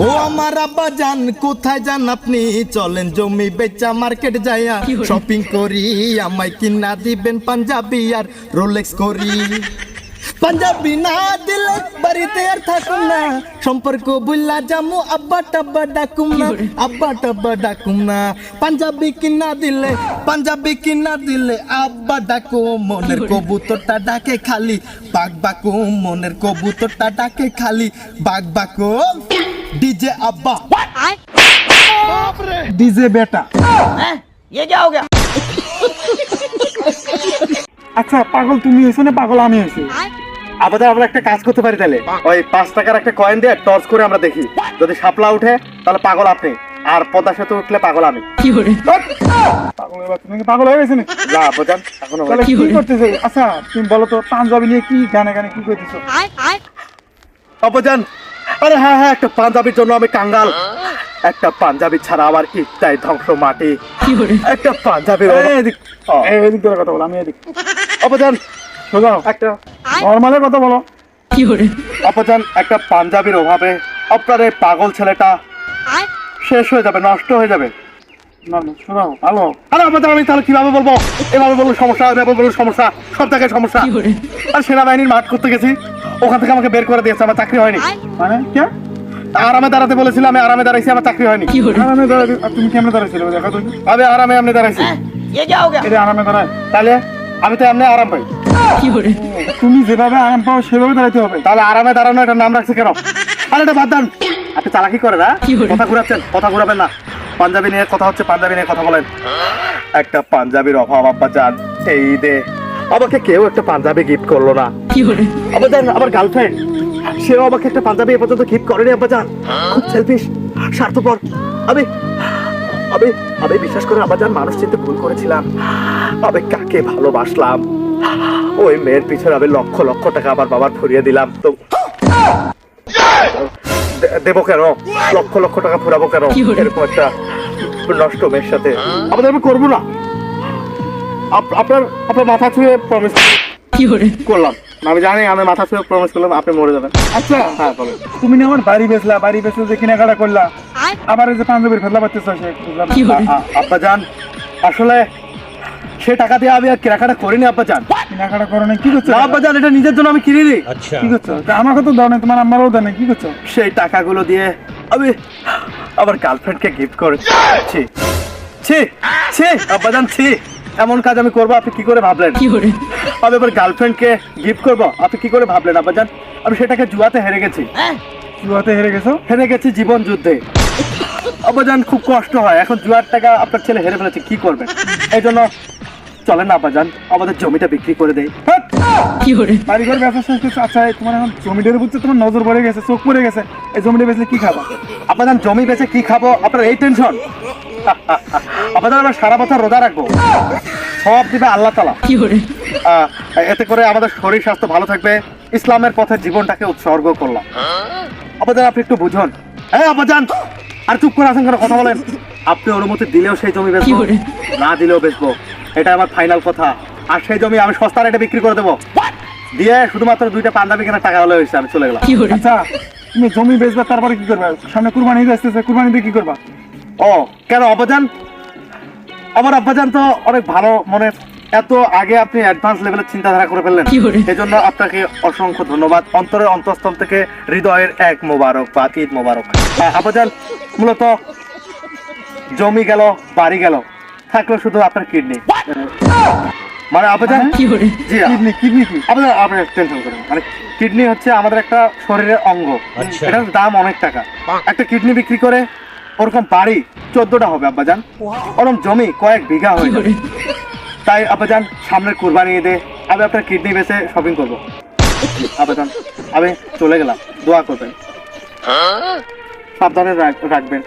ও আমার আব্বা জান কোথায় যান আপনি চলেন জমি বেচা মার্কেট যাইয়া শপিং করি আমায় কিনা দিবেন পাঞ্জাবি আর রোলেক্স করি পাঞ্জাবি না দিলে বাড়িতে আর থাকুম না সম্পর্ক বুল্লা জামু আব্বা টাব্বা ডাকুম না আব্বা টাব্বা ডাকুম না পাঞ্জাবি কিনা দিলে আব্বা ডাকো মনের কবুতরটা ডাকে খালি বাগ বাকো মনের কবুতরটা ডাকে খালি বাগ বাকো डीजे अब्बा डीजे बेटा ये क्या हो गया? আচ্ছা পাগল তুমি হইছো না পাগল আমি হইছি? আপাতত আমরা একটা কাজ করতে পারি তাহলে ওই 5 টাকার একটা কয়েন দিয়ে টর্চ করে আমরা দেখি যদি শাপলা উঠে তাহলে পাগল আপনি আর পদ্মা সেতু উঠলে পাগল আমি পাগল এবার তুমি কি পাগল হয়ে গেছো না? না বোঝান এখনো তাহলে কি করতেছো? আচ্ছা তুমি বলো তো পাঞ্জাবি নিয়ে কি গানে গানে কি কইতেছো? অপজান আরে হ্যাঁ হ্যাঁ একটা পাঞ্জাবির জন্য আমি কাঙ্গাল একটা পাঞ্জাবি ছাড়া আমার ইচ্ছায় ধ্বংস মাটি একটা পাঞ্জাবির এদিক ধরে কথা বলো আমি এদিক অপজান সোজা একটা নরমালের কথা বলো। অপজান একটা পাঞ্জাবির অভাবে আপনার এই পাগল ছেলেটা শেষ হয়ে যাবে নষ্ট হয়ে যাবে নরমাল সোজা ভালো। আরে অপজান আমি তাহলে কিভাবে বলবো এভাবে বললে সমস্যা এভাবে বললে সমস্যা সব জায়গায় সমস্যা আর সেনাবাহিনীর মাঠ করতে গেছি ওখান থেকে আমাকে বের করে দিয়েছে আমার চাকরি হয়নি মানে কে আরামে দাঁড়াতে বলেছিল আমি আরামে দাঁড়াইছি আমার চাকরি হয়নি আরামে দাঁড়াই তুমি কেমনে দাঁড়াইছিলে দেখা তুমি আমি আরামে এমনি দাঁড়াইছি ये क्या हो गया? এটা আরামে দাঁড়ায় তাহলে আমি তো এমনি আরাম পাই তুমি যেভাবে আরাম পাও সেভাবে দাঁড়াইতে হবে। তাহলে আরামে দাঁড়ানো একটা নাম রাখছে কেন আরে এটা বাদ দেন আপনি চালাকি করেন না কথা ঘুরাচ্ছেন কথা ঘুরাবেন না পাঞ্জাবি নিয়ে কথা হচ্ছে পাঞ্জাবি নিয়ে কথা বলেন একটা পাঞ্জাবির অভাব আব্বা জান এই ঈদে আমাকে কেউ একটা পাঞ্জাবি গিফট করলো না আব্বা জান আমার গার্লফ্রেন্ড সেও আমাকে একটা পাঞ্জাবি এ পর্যন্ত গিফট করেনি আব্বা জান খুব সেলফিশ স্বার্থপর আমি আমি আমি বিশ্বাস করে আব্বা জান মানুষ চিনতে ভুল করেছিলাম আমি কাকে ভালোবাসলাম ওই মেয়ের পিছনে আমি লক্ষ লক্ষ টাকা আমার বাবার ফুরিয়ে দিলাম তো দেবো কেন লক্ষ লক্ষ টাকা ফুরাবো কেন এরকম একটা নষ্ট মেয়ের সাথে আমাদের আমি করবো না আপনার আপনার মাথা ছুঁয়ে প্রমিস করলাম আমি জানি আমি মাথা ছুঁয়ে প্রমিস করলাম আপনি মরে যাবেন। আচ্ছা হ্যাঁ বলেন তুমি না আমার বাড়ি বেচলা বাড়ি বেচে যে কেনাকাটা করলা আবার এই যে পাঞ্জাবির ফেলা পাচ্তেছ বুঝলাম না। আব্বা জান আসলে সে টাকা দিয়ে আমি আর কেনাকাটা করিনি আব্বা জান কেনাকাটা করো না কি করছো? না আব্বা জান এটা নিজের জন্য আমি কিনিনি কি করছো? তা আমাকে তো দাও না তোমার আমারও দাও না কি করছো? সেই টাকাগুলো দিয়ে আমি আমার গার্লফ্রেন্ডকে গিফট করেছি ছি ছি ছি আব্বা জান ছি এমন কাজ আমি করবো আপনি কি করে ভাবলেন আমি আমার গার্লফ্রেন্ডকে গিফট করবো আপনি কি করে ভাবলেন আব্বা জান আমি সেটাকে জুয়াতে হেরে গেছি জুয়াতে হেরে গেছো? হেরে গেছি জীবন যুদ্ধে আব্বা জান খুব কষ্ট হয় এখন জুয়ার টাকা আপনার ছেলে হেরে ফেলেছে কি করবেন এই জন্য চলেন না আব্বা জান আমাদের জমিটা বিক্রি করে দেয় বাড়ি ঘর ব্যবসা শেষ করছো। আচ্ছা তোমার এখন জমিটার বুঝছে তোমার নজর পড়ে গেছে চোখ পড়ে গেছে এই জমিটা বেচলে কি খাবা? আব্বা জান জমি বেচে কি খাবো আপনার এই টেনশন আব্বা জান আমরা সারা বছর রোজা রাখবো সব দিবে আল্লাহ তাআলা এতে করে আমাদের শরীর স্বাস্থ্য ভালো থাকবে ইসলামের পথে জীবনটাকে উৎসর্গ করলাম আব্বা জান আপনি একটু বুঝুন হ্যাঁ আব্বা জান আর চুপ করে আছেন কেন কথা বলেন আপনি অনুমতি দিলেও সেই জমি বেচবো না দিলেও বেচবো এটা আমার ফাইনাল কথা আর সেই জমি আমি সস্তা রেটে বিক্রি করে দেবো দিয়ে শুধুমাত্র 2টা পাঞ্জাবি কেনার টাকা হলে হয়েছে আমি চলে গেলাম। আচ্ছা তুমি জমি বেচবা তারপরে কি করবা? সামনে কুরবানি ঈদ আসতেছে কুরবানি দিয়ে কি করবা? ও কেন আব্বাজান আমার আব্বাজান তো অনেক ভালো মনে এত আগে আপনি অ্যাডভান্স লেভেলের চিন্তাধারা করে ফেললেন এই জন্য আপনাকে অসংখ্য ধন্যবাদ অন্তরের অন্তঃস্থল থেকে হৃদয়ের এক মোবারক বা ঈদ মোবারক। আব্বাজান মূলত জমি গেল বাড়ি গেল থাকলো শুধু আপনার কিডনি মানে আব্বাজান জি কিডনি কিডনি কি? আপনার আপনি টেনশন করেন মানে কিডনি হচ্ছে আমাদের একটা শরীরের অঙ্গ এটার দাম অনেক টাকা একটা কিডনি বিক্রি করে ওরকম বাড়ি 14টা হবে আব্বাজান ওরকম জমি কয়েক বিঘা হয়ে যাবে তাই আব্বাজান সামনের কুরবানি ঈদে আমি আপনার কিডনি বেচে শপিং করবো আব্বাজান আমি চলে গেলাম দোয়া করবেন সাবধানে রাখবেন